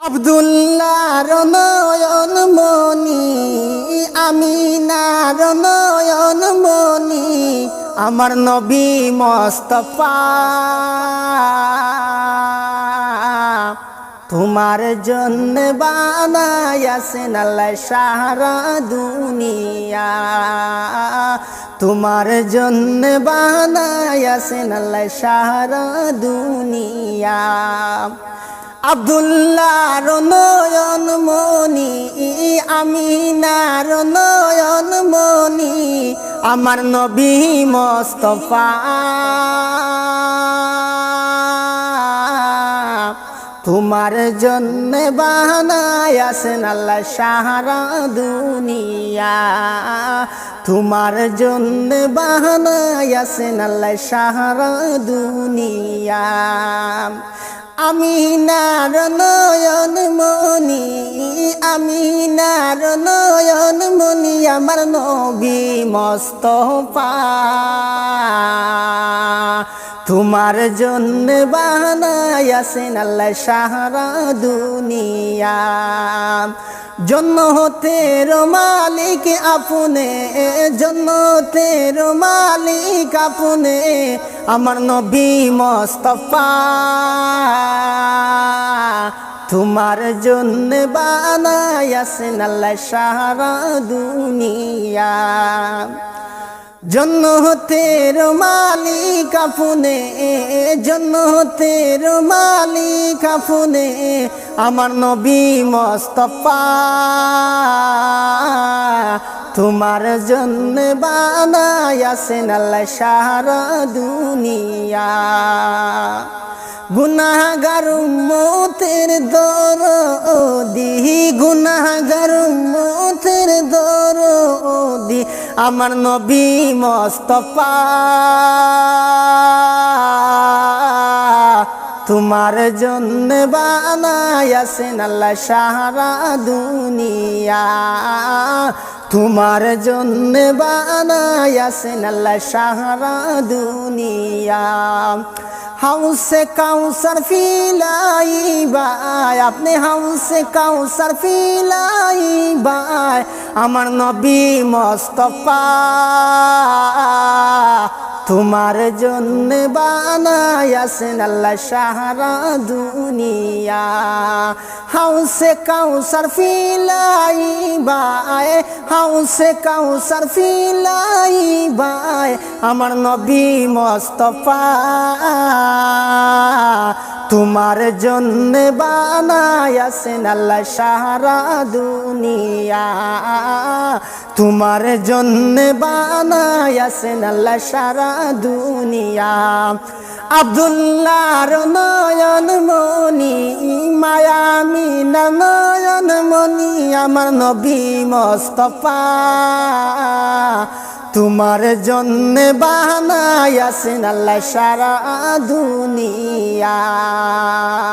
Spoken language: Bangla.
আব্দুল্লাহর নয়ন মনি, আমিনার নয়ন মনি, আমার নবী মুস্তাফা। তোমার জন্য বানায়াছেন আল্লাহ সারা দুনিয়া, তোমার জন্য বানায়াছেন আল্লাহ সারা দুনিয়া। আব্দুল্লাহর নয়ন মনি, আমিনার নয়ন মনি, আমার নবী মুস্তাফা। তোমার জন্য বানায়াছেন আল্লাহ সারা দুনিয়া, তোমার জন্য বানায়াছেন আল্লাহ সারা দুনিয়া। আমিনার নয়ন মনি, আমিনার নয়ন মনি, আমার নবী মুস্তাফা। তোমার জন্য বানায়াছেন আল্লাহ সারা দুনিয়া। জন্নতের মালিক আপনে, জন্নতের মালিক আপনে, আমার নবী মুস্তাফা। তোমার জন্য বানায়াছেন আল্লাহ সারা দুনিয়া। জন্নতের মালিক আপনে, জন্নতের মালিক আপনে, আমার নবী মুস্তাফা। তোমার জন্য বানায়াছেন আল্লাহ সারা দুনিয়া। গুনাহগার উম্মতের দরদি, গুনাহগার উম্মতের দরদি, আমার নবী মুস্তাফা। তোমার জন্য বানায়াছেন আল্লাহ সারা দুনিয়া, তোমার জন্য বানায়াছেন আল্লাহ সারা দুনিয়া। হাউসে কাউসার ফিলাইবাই, আপনি হাউসে কাউসার ফিলাইবাই, আমার নবী মুস্তাফা। তোমার জন্য বানায়াছেন আল্লাহ সারা দুনিয়া। হাউসে কাউসার ফিলাইবাই, হাউসে কাউসার ফিলাইবাই, আমার নবী মুস্তাফা। তোমার জন্য বানায়াছেন আল্লাহ সারা দুনিয়া, তোমার জন্য বানায়াছেন আল্লাহ সারা দুনিয়া। আব্দুল্লাহর নয়ন মনি, মায়ামিনা নয়ন মনি, আমার নবী মুস্তাফা। তোমার জন্য বানায়াছেন আল্লাহ সারা দুনিয়া।